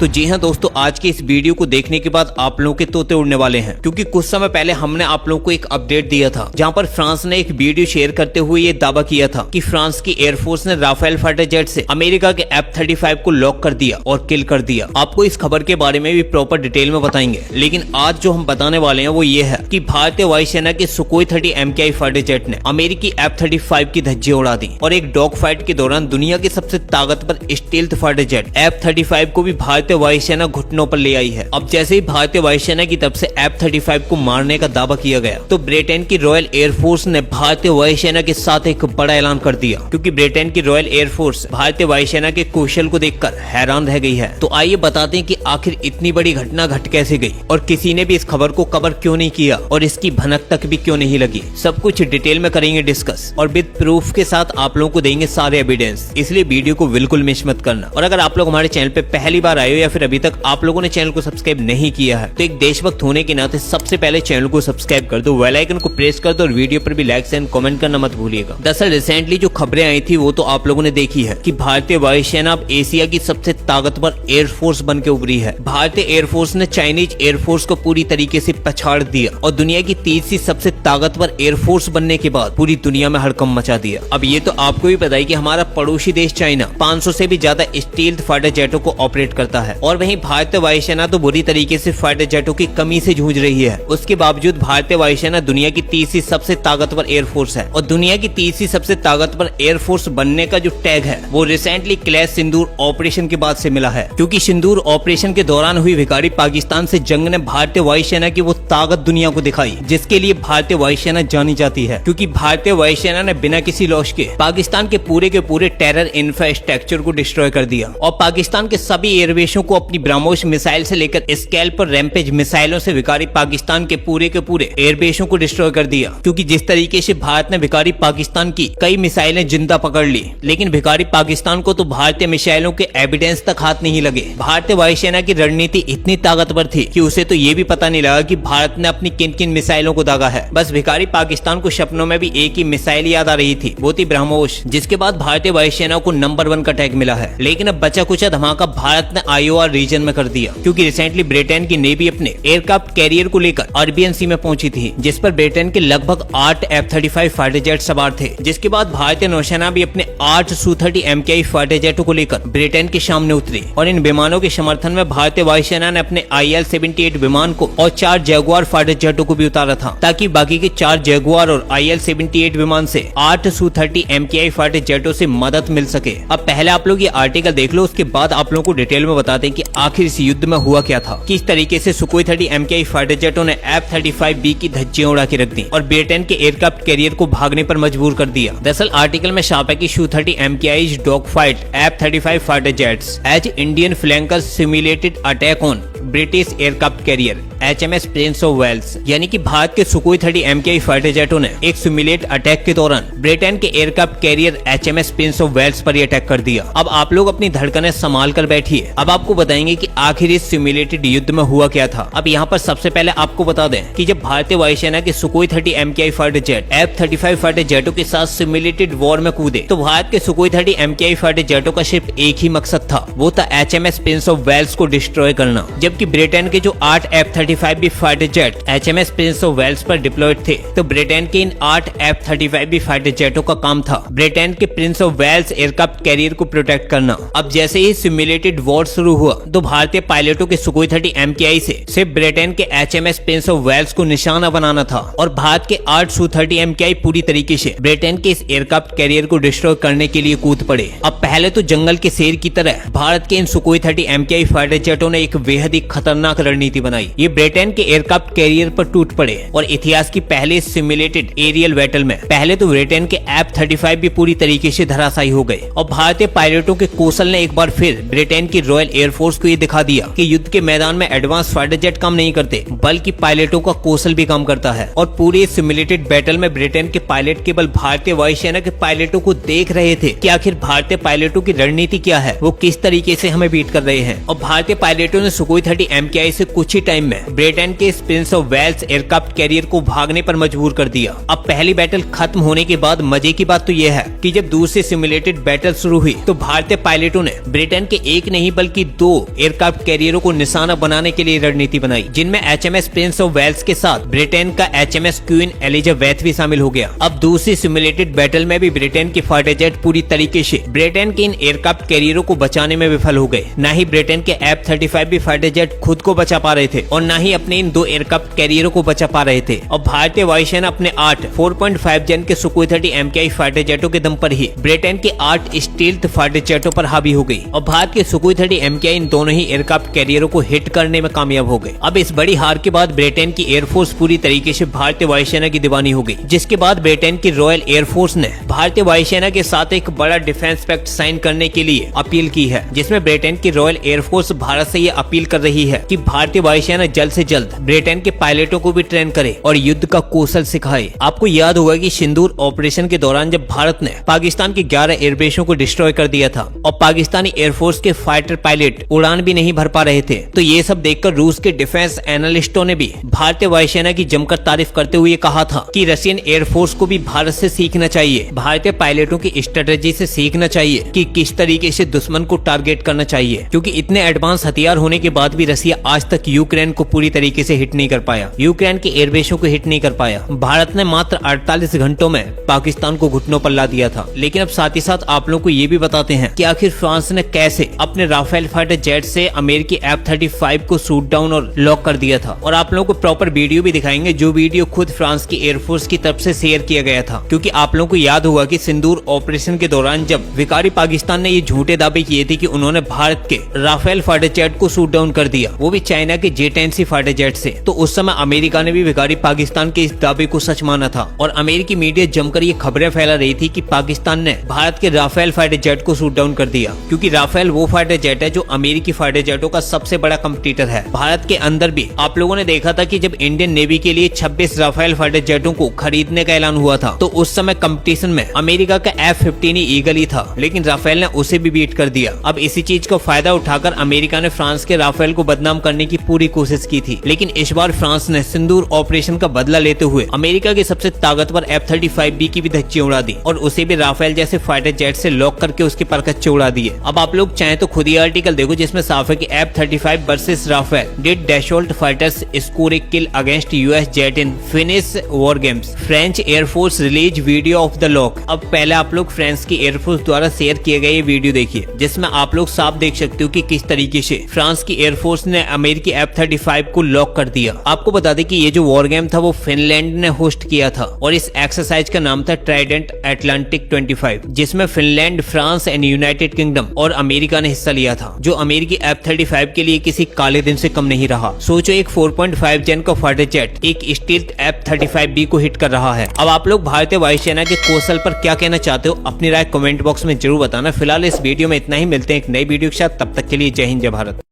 तो जी हाँ दोस्तों, आज के इस वीडियो को देखने के बाद आप लोगों के तोते उड़ने वाले हैं, क्योंकि कुछ समय पहले हमने आप लोगों को एक अपडेट दिया था जहां पर फ्रांस ने एक वीडियो शेयर करते हुए ये दावा किया था कि फ्रांस की एयरफोर्स ने राफेल फाइटर जेट से अमेरिका के F-35 को लॉक कर दिया और किल कर दिया। आपको इस खबर के बारे में भी प्रॉपर डिटेल में बताएंगे, लेकिन आज जो हम बताने वाले हैं वो ये है कि भारतीय वायुसेना के सुखोई 30 MKI फाइटर जेट ने अमेरिकी F-35 की धज्जियां उड़ा दी और एक डॉग फाइट के दौरान दुनिया की सबसे ताकतवर स्टील्थ फाइटर जेट F-35 को भी भारतीय वायुसेना घुटनों पर ले आई है। अब जैसे ही भारतीय वायुसेना की तरफ से F-35 को मारने का दावा किया गया तो ब्रिटेन की रॉयल एयरफोर्स ने भारतीय वायुसेना के साथ एक बड़ा ऐलान कर दिया, क्योंकि ब्रिटेन की रॉयल एयरफोर्स भारतीय वायुसेना के कौशल को देखकर हैरान रह गई है। तो आइए बताते हैं कि आखिर इतनी बड़ी घटना घट कैसे गई और किसी ने भी इस खबर को कवर क्यों नहीं किया और इसकी भनक तक भी क्यों नहीं लगी। सब कुछ डिटेल में करेंगे डिस्कस और विद प्रूफ के साथ आप लोगों को देंगे सारे एविडेंस, इसलिए वीडियो को बिल्कुल मिस मत करना। और अगर आप लोग हमारे चैनल पे पहली बार आए हो या फिर अभी तक आप लोगों ने चैनल को सब्सक्राइब नहीं किया है तो एक देशभक्त होने के नाते सबसे पहले चैनल को सब्सक्राइब कर दो, बेल आइकन को प्रेस कर दो और वीडियो पर भी लाइक एंड कमेंट करना मत भूलिएगा। दरअसल रिसेंटली जो खबरें आई थी वो तो आप लोगों ने देखी है कि भारतीय वायुसेना अब एशिया की सबसे ताकतवर एयरफोर्स बन के उभरी है। भारतीय एयरफोर्स ने चाइनीज एयरफोर्स को पूरी तरीके से पछाड़ दिया और दुनिया की तीसरी सबसे ताकतवर एयरफोर्स बनने के बाद पूरी दुनिया में हड़कंप मचा दिया। अब ये तो आपको भी पता है कि हमारा पड़ोसी देश चाइना 500 से भी ज्यादा स्टील्थ फाइटर जेटों को ऑपरेट करता है और वहीं भारतीय वायुसेना तो बुरी तरीके से फाइटर जेटों की कमी से जूझ रही है। उसके बावजूद भारतीय वायुसेना दुनिया की तीसरी सबसे ताकतवर एयरफोर्स है और दुनिया की तीसरी सबसे ताकतवर एयरफोर्स बनने का जो टैग है वो रिसेंटली क्लैश सिंदूर ऑपरेशन के बाद से मिला है, क्योंकि सिंदूर ऑपरेशन के दौरान हुई भिखारी पाकिस्तान से जंग ने भारतीय वायुसेना की वो ताकत दुनिया को दिखाई जिसके लिए भारतीय वायुसेना जानी जाती है। क्योंकि भारतीय वायुसेना ने बिना किसी लॉस के पाकिस्तान के पूरे टेरर इंफ्रास्ट्रक्चर को डिस्ट्रॉय कर दिया और पाकिस्तान के सभी एयरबेसों को अपनी ब्रह्मोस मिसाइल से लेकर स्कैल्पर रैम्पेज मिसाइलों से भिखारी पाकिस्तान के पूरे एयरबेसों को डिस्ट्रॉय कर दिया। क्योंकि जिस तरीके से भारत ने भिखारी पाकिस्तान की कई मिसाइलें जिंदा पकड़ ली, लेकिन भिखारी पाकिस्तान को तो भारतीय मिसाइलों के एविडेंस तक हाथ नहीं लगे। भारतीय वायुसेना की रणनीति इतनी ताकतवर थी कि उसे तो ये भी पता नहीं लगा कि भारत ने अपनी किन किन मिसाइलों को दागा है। बस भिखारी पाकिस्तान को सपनों में भी एक ही मिसाइल याद आ रही थी, वो थी ब्रह्मोस, जिसके बाद भारतीय वायुसेना को नंबर 1 का टैग मिला है। लेकिन अब बचा कुचा धमाका भारत ने IOR रीजन में कर दिया, क्योंकि रिसेंटली ब्रिटेन की नेवी अपने एयरक्राफ्ट कैरियर को लेकर अरबियन सी में पहुंची थी, जिस पर ब्रिटेन के लगभग 8 F-35 फाइटर जेट सवार थे। जिसके बाद भारतीय नौसेना भी अपने 8 Su-30 MKI फाइटर जेटों को लेकर ब्रिटेन के सामने उतरी और इन विमानों के समर्थन में भारतीय वायुसेना ने अपने IL-78 विमान को और 4 जैगुआर फाइटर जेटों को भी उतारा था, ताकि बाकी के 4 जैगुआर और IL-78 विमान से 8 Su-30 MKI फाइटर जेटों से मदद मिल सके। अब पहले आप लोग ये आर्टिकल देख लो, उसके बाद आप लोगों को डिटेल में बताते हैं कि आखिर इस युद्ध में हुआ क्या था, किस तरीके से सुखोई 30 MKI फाइटर जेटों ने F-35B की धज्जियां उड़ा के रख दी और ब्रिटेन के एयरक्राफ्ट कैरियर को भागने पर मजबूर कर दिया। दरअसल आर्टिकल में छापा कि Su-30 MKI dog fight F-35 fighter jets as Indian flankers simulated attack on British aircraft carrier HMS Prince of Wales, यानी कि भारत के सुखोई 30 MKI फाइटर जेटों ने एक सिमुलेट अटैक के दौरान ब्रिटेन के aircraft carrier HMS Prince of Wales पर ही अटैक कर दिया। अब आप लोग अपनी धड़कनें संभाल कर बैठिए, अब आपको बताएंगे कि आखिर इस सिमुलेटेड युद्ध में हुआ क्या था। अब यहाँ पर सबसे पहले आपको बता दें कि जब भारतीय वायुसेना के Sukhoi 30 MKI fighter jet F-35 fighter जेटों के साथ सिमुलेटेड वॉर में कूदे तो भारत के सुखोई 30 MKI फाइटर जेटों का सिर्फ एक ही मकसद था, वो था HMS प्रिंस ऑफ वेल्स को डिस्ट्रॉय करना। जबकि ब्रिटेन के जो 8 F-35B fighter jet HMS Prince of Wales पर डिप्लॉयड थे, तो ब्रिटेन के इन 8 F-35B फाइटर जेटों का काम था ब्रिटेन के Prince of Wales aircraft carrier को प्रोटेक्ट करना। अब जैसे ही सिमुलेटेड वॉर शुरू हुआ तो भारतीय पायलटों के सुखोई 30 MKI से सिर्फ ब्रिटेन के HMS प्रिंस ऑफ वेल्स को निशाना बनाना था और भारत के 8 Su-30 MKI पूरी तरीके से ब्रिटेन के इस एयरक्राफ्ट कैरियर को डिस्ट्रॉय करने के लिए कूद पड़े। अब पहले तो जंगल के शेर की तरह भारत के इन सुखोई 30 MKI फाइटर जेटों ने एक बेहद ही खतरनाक रणनीति बनाई। ये ब्रिटेन के एयरक्राफ्ट कैरियर पर टूट पड़े और इतिहास की पहले सिमुलेटेड एरियल बैटल में पहले तो ब्रिटेन के F-35 भी पूरी तरीके से धराशायी हो गए और भारतीय पायलटों के कौशल ने एक बार फिर ब्रिटेन की रॉयल एयरफोर्स को ये दिखा दिया कि युद्ध के मैदान में एडवांस फाइटर जेट काम नहीं करते बल्कि पायलटों का कौशल भी काम करता है। और पूरे सिमुलेटेड बैटल में ब्रिटेन के पायलट केवल भारतीय वायुसेना के पायलटों को देख रहे थे कि आखिर भारतीय पायलटों की रणनीति क्या है, वो किस तरीके से हमें बीट कर रहे हैं। और भारतीय पायलटों ने सुखोई Su-30 MKI से कुछ ही टाइम में ब्रिटेन के Prince of Wales aircraft carrier को भागने पर मजबूर कर दिया। अब पहली बैटल खत्म होने के बाद मजे की बात तो यह है कि जब दूसरी सिमुलेटेड बैटल शुरू हुई तो भारतीय पायलटों ने ब्रिटेन के एक नहीं बल्कि 2 एयरक्राफ्ट कैरियरों को निशाना बनाने के लिए रणनीति बनाई, जिनमें HMS प्रिंस ऑफ वेल्स के साथ ब्रिटेन का HMS क्वीन एलिजाबेथ भी शामिल हो गया। अब दूसरी सिमुलेटेड बैटल में भी ब्रिटेन के फाइटर जेट पूरी तरीके से ब्रिटेन के इन एयरक्राफ्ट कैरियरों को बचाने में विफल हो गए। न ही ब्रिटेन के F-35 भी फाइटर जेट खुद को बचा पा रहे थे और न ही अपने इन 2 एयरक्राफ्ट कैरियरों को बचा पा रहे थे। और भारतीय वायुसेना अपने 8 4.5 जन के Su-30 MKI फाइटर जेटों के दम पर ही ब्रिटेन के 8 स्टील्थ फाइटर जेटों पर हावी हो गई और भारत के Su-30 MKI इन दोनों ही एयरक्राफ्ट कैरियरों को हिट करने में कामयाब हो गए। अब इस बड़ी हार के बाद ब्रिटेन की एयरफोर्स पूरी तरीके से भारतीय वायुसेना की दीवानी हो गई, जिसके बाद ब्रिटेन की रॉयल एयरफोर्स ने भारतीय वायुसेना के साथ एक बड़ा डिफेंस पैक्ट साइन करने के लिए अपील की है, जिसमें ब्रिटेन की रॉयल एयरफोर्स भारत से ये अपील कर रही है कि भारतीय वायुसेना जल्द से जल्द ब्रिटेन के पायलटों को भी ट्रेन करे और युद्ध का कौशल सिखाए। आपको याद होगा कि सिंदूर ऑपरेशन के दौरान जब भारत ने पाकिस्तान के 11 एयरबेसों को डिस्ट्रॉय कर दिया था और पाकिस्तानी एयरफोर्स के फाइटर पायलट उड़ान भी नहीं भर पा रहे थे, तो ये सब देखकर रूस के डिफेंस एनालिस्टों ने भी भारतीय वायुसेना की जमकर तारीफ करते हुए कहा था कि रशियन एयरफोर्स को भी भारत से सीखना चाहिए, भारतीय पायलटों की स्ट्रेटेजी से सीखना चाहिए कि किस तरीके से दुश्मन को टारगेट करना चाहिए, क्योंकि इतने एडवांस हथियार होने के बाद भी रसिया आज तक यूक्रेन को पूरी तरीके से हिट नहीं कर पाया, यूक्रेन के एयरबेसों को हिट नहीं कर पाया। भारत ने मात्र 48 घंटों में पाकिस्तान को घुटनों पर ला दिया था। लेकिन अब साथ ही साथ आप लोगों को ये भी बताते हैं कि आखिर फ्रांस ने कैसे अपने राफेल फाइटर जेट से अमेरिकी F-35 को शूट डाउन और लॉक कर दिया था, और आप लोगों को प्रॉपर वीडियो भी दिखाएंगे, जो वीडियो खुद फ्रांस की एयरफोर्स की तरफ से शेयर किया गया था। क्योंकि आप लोगों को याद होगा कि सिंदूर ऑपरेशन के दौरान जब विकारी पाकिस्तान ने ये झूठे दावे किए थे कि उन्होंने भारत के राफेल फाइटर जेट को शूट डाउन कर दिया, वो भी चाइना के J-10C फाइटर जेट से, तो उस समय अमेरिका ने भी विकारी पाकिस्तान के इस दावे को सच माना था और अमेरिकी मीडिया जमकर ये खबरें फैला रही थी कि पाकिस्तान ने भारत के राफेल फाइटर जेट को शूट डाउन कर दिया। क्योंकि राफेल वो फाइटर जेट है जो अमेरिकी फाइटर जेटों का सबसे बड़ा कंपटीटर है। भारत के अंदर भी आप लोगों ने देखा था कि जब इंडियन नेवी के लिए 26 राफेल फाइटर जेटों को खरीदने का ऐलान हुआ था, तो उस समय कंपटीशन में अमेरिका का F-15 ईगल ही था, लेकिन राफेल ने उसे भी बीट कर दिया। अब इसी चीज का फायदा उठाकर अमेरिका ने फ्रांस के राफेल को बदनाम करने की पूरी कोशिश की थी, लेकिन इस बार फ्रांस ने सिंदूर ऑपरेशन का बदला लेते हुए अमेरिका के सबसे ताकतवर F-35B की भी धज्जी उड़ा दी और उसे भी राफेल जैसे फाइटर जेट से लॉक करके उसके परखच्चे उड़ा दिए। अब आप लोग चाहें तो खुद ही आर्टिकल देखो, जिसमें साफ है कि F-35 versus Rafale did Dassault fighters score a kill against US jet in Finnish war games, French air force release video of the lock. अब पहले आप लोग फ्रांस की एयरफोर्स द्वारा शेयर किए गए ये वीडियो देखिए, जिसमें आप लोग साफ देख सकते हो कि किस तरीके से फ्रांस की एयरफोर्स ने अमेरिकी F-35 को लॉक कर दिया। आपको बता दें कि ये जो वॉर गेम था वो फिनलैंड ने होस्ट किया था और इस एक्सरसाइज का नाम था ट्राइडेंट अटलांटिक 25, जिसमें Finland, France and United kingdom और अमेरिका ने हिस्सा लिया था, जो अमेरिकी F-35 के लिए किसी काले दिन से कम नहीं रहा। सोचो एक 4.5 जन का फाइटर जेट एक स्टील्थ F-35B को हिट कर रहा है। अब आप लोग भारतीय वायुसेना के कौशल पर क्या कहना चाहते हो, अपनी राय कमेंट बॉक्स में जरूर बताना। फिलहाल इस वीडियो में इतना ही, मिलते हैं एक नई वीडियो के साथ, तब तक के लिए जय हिंद जय भारत।